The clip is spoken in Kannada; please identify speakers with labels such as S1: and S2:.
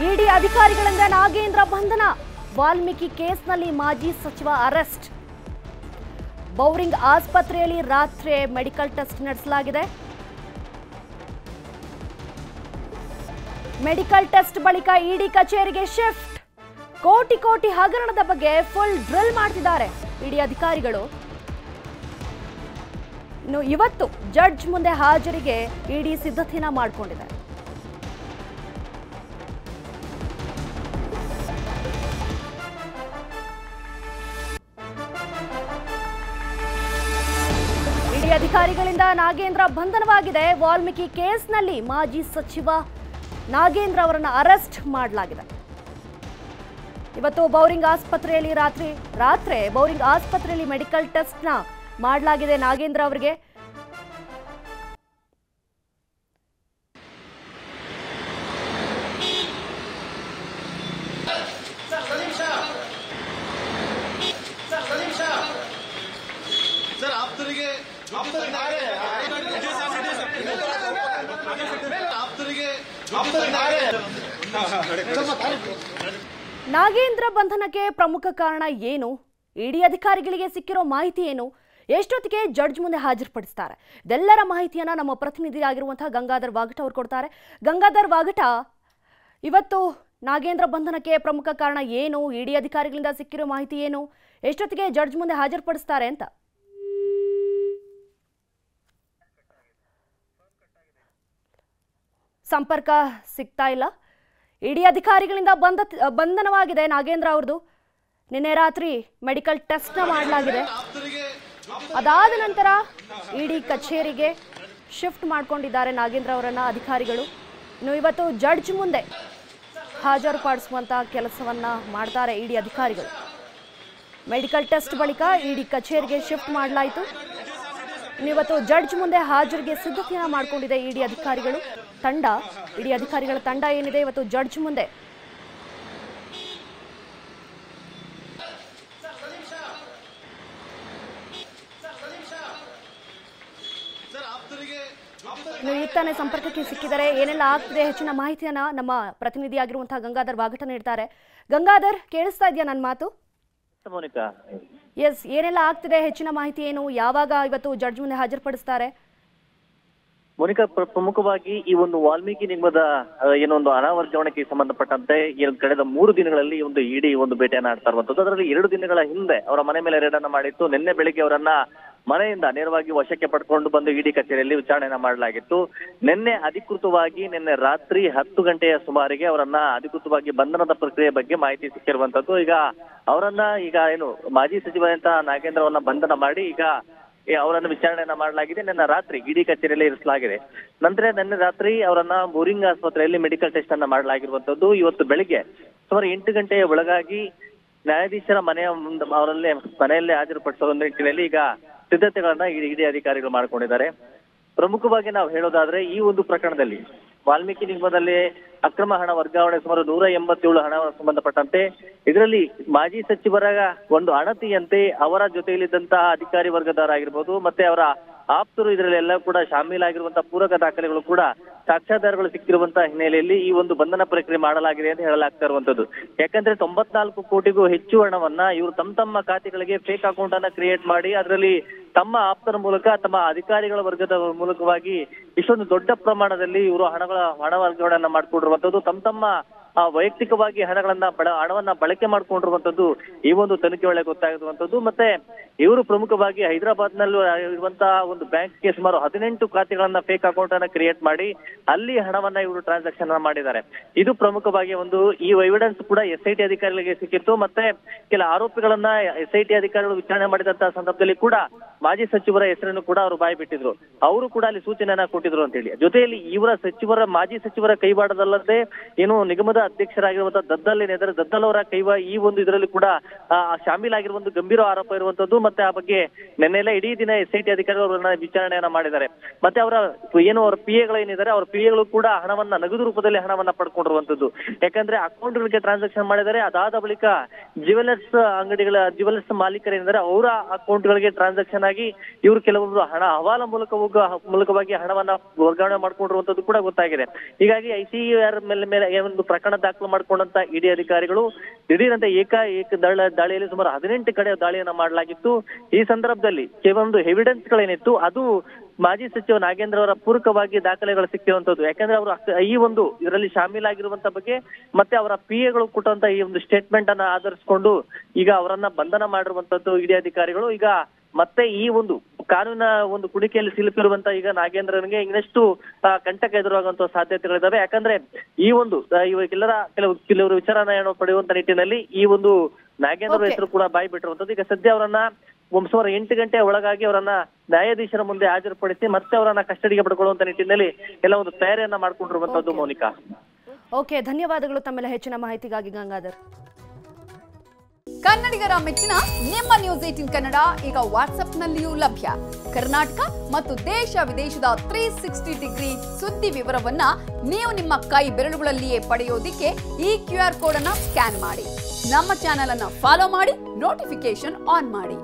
S1: ಇಡಿ ಅಧಿಕಾರಿಗಳಿಂದ ನಾಗೇಂದ್ರ ಬಂಧನ. ವಾಲ್ಮೀಕಿ ಕೇಸ್ನಲ್ಲಿ ಮಾಜಿ ಸಚಿವ ಅರೆಸ್ಟ್. ಬೌರಿಂಗ್ ಆಸ್ಪತ್ರೆಯಲ್ಲಿ ರಾತ್ರಿ ಮೆಡಿಕಲ್ ಟೆಸ್ಟ್ ನಡೆಸಲಾಗಿದೆ. ಮೆಡಿಕಲ್ ಟೆಸ್ಟ್ ಬಳಿಕ ಇಡಿ ಕಚೇರಿಗೆ ಶಿಫ್ಟ್. ಕೋಟಿ ಕೋಟಿ ಹಗರಣದ ಬಗ್ಗೆ ಫುಲ್ ಡ್ರಿಲ್ ಮಾಡ್ತಿದ್ದಾರೆ ಇಡಿ ಅಧಿಕಾರಿಗಳು. ಇನ್ನು ಇವತ್ತು ಜಡ್ಜ್ ಮುಂದೆ ಹಾಜರಿಗೆ ಇಡಿ ಸಿದ್ಧತೆಯನ್ನ ಮಾಡಿಕೊಂಡಿದೆ. ಇಡಿ ಅಧಿಕಾರಿಗಳಿಂದ ನಾಗೇಂದ್ರ ಬಂಧನವಾಗಿದೆ. ವಾಲ್ಮೀಕಿ ಕೇಸ್ನಲ್ಲಿ ಮಾಜಿ ಸಚಿವ ನಾಗೇಂದ್ರ ಅವರನ್ನ ಅರೆಸ್ಟ್ ಮಾಡಲಾಗಿದೆ. ಇವತ್ತು ಬೌರಿಂಗ್ ಆಸ್ಪತ್ರೆಯಲ್ಲಿ ರಾತ್ರಿ ಬೌರಿಂಗ್ ಆಸ್ಪತ್ರೆಯಲ್ಲಿ ಮೆಡಿಕಲ್ ಟೆಸ್ಟ್ ನ ಮಾಡಲಾಗಿದೆ ನಾಗೇಂದ್ರ ಅವರಿಗೆ. ನಾಗೇಂದ್ರ ಬಂಧನಕ್ಕೆ ಪ್ರಮುಖ ಕಾರಣ ಏನು? ಇಡಿ ಅಧಿಕಾರಿಗಳಿಗೆ ಸಿಕ್ಕಿರೋ ಮಾಹಿತಿ ಏನು? ಎಷ್ಟೊತ್ತಿಗೆ ಜಡ್ಜ್ ಮುಂದೆ ಹಾಜರುಪಡಿಸ್ತಾರೆ? ಇದೆಲ್ಲರ ಮಾಹಿತಿಯನ್ನ ನಮ್ಮ ಪ್ರತಿನಿಧಿಯಾಗಿರುವಂತಹ ಗಂಗಾಧರ್ ವಾಗಟ ಅವರು ಕೊಡ್ತಾರೆ. ಗಂಗಾಧರ್ ವಾಗಟ, ಇವತ್ತು ನಾಗೇಂದ್ರ ಬಂಧನಕ್ಕೆ ಪ್ರಮುಖ ಕಾರಣ ಏನು? ಇಡಿ ಅಧಿಕಾರಿಗಳಿಂದ ಸಿಕ್ಕಿರೋ ಮಾಹಿತಿ ಏನು? ಎಷ್ಟೊತ್ತಿಗೆ ಜಡ್ಜ್ ಮುಂದೆ ಹಾಜರುಪಡಿಸ್ತಾರೆ ಅಂತ? ಸಂಪರ್ಕ ಸಿಗ್ತಾ ಇಲ್ಲ. ಇಡಿ ಅಧಿಕಾರಿಗಳಿಂದ ಬಂಧನವಾಗಿದೆ ನಾಗೇಂದ್ರ ಅವ್ರದ್ದು. ನಿನ್ನೆ ರಾತ್ರಿ ಮೆಡಿಕಲ್ ಟೆಸ್ಟ್ ಮಾಡಲಾಗಿದೆ. ಅದಾದ ನಂತರ ಇಡಿ ಕಚೇರಿಗೆ ಶಿಫ್ಟ್ ಮಾಡ್ಕೊಂಡಿದ್ದಾರೆ ನಾಗೇಂದ್ರ ಅವರನ್ನ ಅಧಿಕಾರಿಗಳು. ಇನ್ನು ಇವತ್ತು ಜಡ್ಜ್ ಮುಂದೆ ಹಾಜರುಪಡಿಸುವಂತ ಕೆಲಸವನ್ನ ಮಾಡ್ತಾರೆ ಇಡಿ ಅಧಿಕಾರಿಗಳು. ಮೆಡಿಕಲ್ ಟೆಸ್ಟ್ ಬಳಿಕ ಇಡಿ ಕಚೇರಿಗೆ ಶಿಫ್ಟ್ ಮಾಡಲಾಯಿತು. ಇವತ್ತು ಜಡ್ಜ್ ಮುಂದೆ ಹಾಜರಿಗೆ ಸಿದ್ಧತೆಯನ್ನ ಮಾಡಿಕೊಂಡಿದೆ ಇಡಿ ಅಧಿಕಾರಿಗಳು ತಂಡ. ಇಡಿ ಅಧಿಕಾರಿಗಳ ತಂಡ ಏನಿದೆ ಇವತ್ತು ಜಡ್ಜ್ ಮುಂದೆ ಈಗ ತಾನೇ ಸಂಪರ್ಕಕ್ಕೆ ಸಿಕ್ಕಿದ್ದಾರೆ. ಏನೆಲ್ಲ ಆಗ್ತಿದೆ ಹೆಚ್ಚಿನ ಮಾಹಿತಿಯನ್ನ ನಮ್ಮ ಪ್ರತಿನಿಧಿಯಾಗಿರುವಂತಹ ಗಂಗಾಧರ್ ವಾಗಟ ನೀಡ್ತಾರೆ. ಗಂಗಾಧರ್, ಕೇಳಿಸ್ತಾ ಇದೆಯಾ ನನ್ನ ಮಾತು? ಎಸ್, ಏನೆಲ್ಲ ಆಗ್ತಿದೆ, ಹೆಚ್ಚಿನ ಮಾಹಿತಿ ಏನು? ಯಾವಾಗ ಇವತ್ತು ಜಡ್ಜ್ ಮುಂದೆ ಹಾಜರುಪಡಿಸ್ತಾರೆ?
S2: ಮೋನಿಕಾ, ಪ್ರಮುಖವಾಗಿ ಈ ಒಂದು ವಾಲ್ಮೀಕಿ ನಿಗಮದ ಏನೊಂದು ಹಣ ವರ್ಗಾವಣೆಗೆ ಸಂಬಂಧಪಟ್ಟಂತೆ ಕಳೆದ 3 ದಿನಗಳಲ್ಲಿ ಒಂದು ಇಡಿ ಒಂದು ಭೇಟಿಯನ್ನ ಆಡ್ತಾ ಇರುವಂತದ್ದು. ಅದರಲ್ಲಿ 2 ದಿನಗಳ ಹಿಂದೆ ಅವರ ಮನೆ ಮೇಲೆ ರೇಡ್ ಅನ್ನ ಮಾಡಿತ್ತು. ನಿನ್ನೆ ಬೆಳಿಗ್ಗೆ ಅವರನ್ನ ಮನೆಯಿಂದ ನೇರವಾಗಿ ವಶಕ್ಕೆ ಪಡ್ಕೊಂಡು ಬಂದು ಇಡಿ ಕಚೇರಿಯಲ್ಲಿ ವಿಚಾರಣೆಯನ್ನ ಮಾಡಲಾಗಿತ್ತು. ನಿನ್ನೆ ರಾತ್ರಿ 10 ಗಂಟೆಯ ಸುಮಾರಿಗೆ ಅವರನ್ನ ಅಧಿಕೃತವಾಗಿ ಬಂಧನದ ಪ್ರಕ್ರಿಯೆ ಬಗ್ಗೆ ಮಾಹಿತಿ ಸಿಕ್ಕಿರುವಂತದ್ದು. ಈಗ ಅವರನ್ನ ಏನು ಮಾಜಿ ಸಚಿವರಂತ ನಾಗೇಂದ್ರವನ್ನ ಬಂಧನ ಮಾಡಿ ಈಗ ಅವರನ್ನು ವಿಚಾರಣೆಯನ್ನ ಮಾಡಲಾಗಿದೆ. ನಿನ್ನೆ ರಾತ್ರಿ ಇಡಿ ಕಚೇರಿಯಲ್ಲಿ ಇರಿಸಲಾಗಿದೆ. ನಂತರ ನಿನ್ನೆ ರಾತ್ರಿ ಅವರನ್ನ ಬೌರಿಂಗ್ ಆಸ್ಪತ್ರೆಯಲ್ಲಿ ಮೆಡಿಕಲ್ ಟೆಸ್ಟ್ ಅನ್ನ ಮಾಡಲಾಗಿರುವಂತದ್ದು. ಇವತ್ತು ಬೆಳಿಗ್ಗೆ ಸುಮಾರು 8 ಗಂಟೆಯ ಒಳಗಾಗಿ ನ್ಯಾಯಾಧೀಶರ ಮನೆಯಲ್ಲೇ ಹಾಜರುಪಡಿಸುವ ನಿಟ್ಟಿನಲ್ಲಿ ಈಗ ಸಿದ್ಧತೆಗಳನ್ನ ಇಡಿ ಅಧಿಕಾರಿಗಳು ಮಾಡಿಕೊಂಡಿದ್ದಾರೆ. ಪ್ರಮುಖವಾಗಿ ನಾವು ಹೇಳೋದಾದ್ರೆ ಈ ಒಂದು ಪ್ರಕರಣದಲ್ಲಿ ವಾಲ್ಮೀಕಿ ನಿಗಮದಲ್ಲಿ ಅಕ್ರಮ ಹಣ ವರ್ಗಾವಣೆ ಸುಮಾರು 187 ಹಣ ಸಂಬಂಧಪಟ್ಟಂತೆ ಇದರಲ್ಲಿ ಮಾಜಿ ಸಚಿವರ ಒಂದು ಅಣತಿಯಂತೆ ಅವರ ಜೊತೆಯಲ್ಲಿದ್ದಂತಹ ಅಧಿಕಾರಿ ವರ್ಗದವರಾಗಿರ್ಬೋದು ಮತ್ತೆ ಅವರ ಆಪ್ತರು ಇದರಲ್ಲೆಲ್ಲ ಕೂಡ ಶಾಮೀಲಾಗಿರುವಂತಹ ಪೂರಕ ದಾಖಲೆಗಳು ಕೂಡ ಸಾಕ್ಷ್ಯಾಧಾರಗಳು ಸಿಕ್ಕಿರುವಂತಹ ಹಿನ್ನೆಲೆಯಲ್ಲಿ ಈ ಒಂದು ಬಂಧನ ಪ್ರಕ್ರಿಯೆ ಮಾಡಲಾಗಿದೆ ಅಂತ ಹೇಳಲಾಗ್ತಾ ಇರುವಂತದ್ದು. ಯಾಕಂದ್ರೆ 94 ಕೋಟಿಗೂ ಹೆಚ್ಚು ಹಣವನ್ನ ಇವರು ತಮ್ಮ ಖಾತೆಗಳಿಗೆ ಫೇಕ್ ಅಕೌಂಟ್ ಅನ್ನ ಕ್ರಿಯೇಟ್ ಮಾಡಿ ಅದರಲ್ಲಿ ತಮ್ಮ ಆಪ್ತರ ಮೂಲಕ ತಮ್ಮ ಅಧಿಕಾರಿಗಳ ವರ್ಗದ ಮೂಲಕವಾಗಿ ಇಷ್ಟೊಂದು ದೊಡ್ಡ ಪ್ರಮಾಣದಲ್ಲಿ ಇವರು ಹಣ ವರ್ಗಾವಣೆಯನ್ನ ಮಾಡ್ಕೊಂಡಿರುವಂತದ್ದು. ತಮ್ಮ ವೈಯಕ್ತಿಕವಾಗಿ ಹಣವನ್ನ ಬಳಕೆ ಮಾಡ್ಕೊಂಡಿರುವಂತದ್ದು ಈ ಒಂದು ತನಿಖೆ ವೇಳೆ ಗೊತ್ತಾಗಿರುವಂತದ್ದು. ಮತ್ತೆ ಇವರು ಪ್ರಮುಖವಾಗಿ ಹೈದರಾಬಾದ್ ನಲ್ಲಿ ಇರುವಂತಹ ಒಂದು ಬ್ಯಾಂಕ್ಗೆ ಸುಮಾರು 18 ಖಾತೆಗಳನ್ನ ಫೇಕ್ ಅಕೌಂಟ್ ಅನ್ನ ಕ್ರಿಯೇಟ್ ಮಾಡಿ ಅಲ್ಲಿ ಹಣವನ್ನ ಇವರು ಟ್ರಾನ್ಸಾಕ್ಷನ್ ಮಾಡಿದ್ದಾರೆ. ಇದು ಪ್ರಮುಖವಾಗಿ ಈ ಎವಿಡೆನ್ಸ್ ಕೂಡ SIT ಅಧಿಕಾರಿಗಳಿಗೆ ಸಿಕ್ಕಿತ್ತು. ಮತ್ತೆ ಕೆಲ ಆರೋಪಿಗಳನ್ನ SIT ಅಧಿಕಾರಿಗಳು ವಿಚಾರಣೆ ಮಾಡಿದಂತಹ ಸಂದರ್ಭದಲ್ಲಿ ಕೂಡ ಮಾಜಿ ಸಚಿವರ ಹೆಸರನ್ನು ಕೂಡ ಅವರು ಬಾಯಿ ಬಿಟ್ಟಿದ್ರು. ಅವರು ಕೂಡ ಅಲ್ಲಿ ಸೂಚನೆಯನ್ನ ಕೊಟ್ಟಿದ್ರು ಅಂತ ಹೇಳಿ. ಜೊತೆಯಲ್ಲಿ ಮಾಜಿ ಸಚಿವರ ಕೈವಾಡದಲ್ಲದೆ ಏನು ನಿಗಮದ ಅಧ್ಯಕ್ಷರಾಗಿರುವಂತಹ ದದ್ದಲ್ ಅವರ ಈ ಒಂದು ಇದರಲ್ಲಿ ಕೂಡ ಶಾಮೀಲಾಗಿರುವ ಒಂದು ಗಂಭೀರ ಆರೋಪ ಇರುವಂತದ್ದು. ಮತ್ತೆ ಆ ಬಗ್ಗೆ ನಿನ್ನೆಲ್ಲ ಇಡೀ ದಿನ SIT ಅಧಿಕಾರಿಗಳು ಅವರನ್ನ ವಿಚಾರಣೆಯನ್ನ ಮಾಡಿದ್ದಾರೆ. ಮತ್ತೆ ಅವರ PAಗಳೇನಿದ್ದಾರೆ ಅವ್ರ PAಗಳು ಕೂಡ ನಗದು ರೂಪದಲ್ಲಿ ಹಣವನ್ನ ಪಡ್ಕೊಂಡಿರುವಂತದ್ದು. ಯಾಕಂದ್ರೆ ಅಕೌಂಟ್ಗಳಿಗೆ ಟ್ರಾನ್ಸಾಕ್ಷನ್ ಮಾಡಿದ್ದಾರೆ. ಅದಾದ ಬಳಿಕ ಜ್ಯುವೆಲರ್ಸ್ ಮಾಲೀಕರೇನಿದ್ದಾರೆ ಅವರ ಅಕೌಂಟ್ಗಳಿಗೆ ಟ್ರಾನ್ಸಾಕ್ಷನ್ ಕಾರಣದಿಂದಾಗಿ ಇವರು ಕೆಲವೊಂದು ಹವಾಲ ಮೂಲಕವಾಗಿ ಹಣವನ್ನ ವರ್ಗಾವಣೆ ಮಾಡ್ಕೊಂಡಿರುವಂತದ್ದು ಕೂಡ ಗೊತ್ತಾಗಿದೆ. ಹೀಗಾಗಿ ICAR ಮೇಲೆ ಒಂದು ಪ್ರಕರಣ ದಾಖಲು ಮಾಡ್ಕೊಂಡಂತ ಇಡಿ ಅಧಿಕಾರಿಗಳು ದಿಢೀರಂತೆ ಏಕಾಏಕ ದಾಳಿಯಲ್ಲಿ ಸುಮಾರು 18 ಕಡೆ ದಾಳಿಯನ್ನ ಮಾಡಲಾಗಿತ್ತು. ಈ ಸಂದರ್ಭದಲ್ಲಿ ಕೆಲವೊಂದು ಎವಿಡೆನ್ಸ್ ಗಳೇನಿತ್ತು ಅದು ಮಾಜಿ ಸಚಿವ ನಾಗೇಂದ್ರ ಅವರ ಪೂರಕವಾಗಿ ದಾಖಲೆಗಳು ಸಿಕ್ಕಿರುವಂತದ್ದು. ಯಾಕಂದ್ರೆ ಅವರು ಈ ಒಂದು ಇದರಲ್ಲಿ ಶಾಮೀಲಾಗಿರುವಂತ ಬಗ್ಗೆ ಮತ್ತೆ ಅವರ PAಗಳು ಕೊಟ್ಟಂತ ಈ ಒಂದು ಸ್ಟೇಟ್ಮೆಂಟ್ ಅನ್ನ ಆಧರಿಸಿಕೊಂಡು ಈಗ ಅವರನ್ನ ಬಂಧನ ಮಾಡಿರುವಂತದ್ದು ಇಡಿ ಅಧಿಕಾರಿಗಳು. ಈಗ ಮತ್ತೆ ಈ ಒಂದು ಕಾನೂನಿನ ಒಂದು ಕುಣಿಕೆಯಲ್ಲಿ ಸಿಲುಕಿರುವಂತ ಈಗ ನಾಗೇಂದ್ರನಿಗೆ ಇನ್ನಷ್ಟು ಕಂಟಕ ಎದುರಾಗುವಂತ ಸಾಧ್ಯತೆಗಳಿದಾವೆ. ಯಾಕಂದ್ರೆ ಈ ಒಂದು ಇವಾಗೆಲ್ಲರ ಕೆಲವರು ವಿಚಾರಣೆಯನ್ನು ಪಡೆಯುವಂತ ನಿಟ್ಟಿನಲ್ಲಿ ಈ ಒಂದು ನಾಗೇಂದ್ರ ಹೆಸರು ಕೂಡ ಬಾಯಿ ಬಿಟ್ಟಿರುವಂತದ್ದು. ಈಗ ಸದ್ಯ ಅವರನ್ನ ಸುಮಾರು 8 ಗಂಟೆ ಒಳಗಾಗಿ ಅವರನ್ನ ನ್ಯಾಯಾಧೀಶರ ಮುಂದೆ ಹಾಜರುಪಡಿಸಿ ಮತ್ತೆ ಅವರನ್ನ ಕಸ್ಟಡಿಗೆ ಪಡ್ಕೊಳ್ಳುವಂತ ನಿಟ್ಟಿನಲ್ಲಿ ಎಲ್ಲ ಒಂದು ತಯಾರಿಯನ್ನ ಮಾಡ್ಕೊಂಡಿರುವಂತದ್ದು. ಮೌನಿಕಾ,
S1: ಓಕೆ, ಧನ್ಯವಾದಗಳು ತಮ್ಮೆಲ್ಲ ಹೆಚ್ಚಿನ ಮಾಹಿತಿಗಾಗಿ ಗಂಗಾಧರ್.
S3: ಕನ್ನಡಿಗರ ಮೆಚ್ಚಿನ ನಿಮ್ಮ ನ್ಯೂಸ್ 18 ಕನ್ನಡ ಈಗ ವಾಟ್ಸ್ಆಪ್ನಲ್ಲಿಯೂ ಲಭ್ಯ. ಕರ್ನಾಟಕ ಮತ್ತು ದೇಶ ವಿದೇಶದ 360 ಡಿಗ್ರಿ ಸುದ್ದಿ ವಿವರವನ್ನ ನೀವು ನಿಮ್ಮ ಕೈ ಬೆರಳುಗಳಲ್ಲಿಯೇ ಪಡೆಯೋದಿಕ್ಕೆ ಈ QR ಕೋಡ್ ಅನ್ನ ಸ್ಕ್ಯಾನ್ ಮಾಡಿ. ನಮ್ಮ ಚಾನೆಲ್ ಅನ್ನ ಫಾಲೋ ಮಾಡಿ, ನೋಟಿಫಿಕೇಶನ್ ಆನ್ ಮಾಡಿ.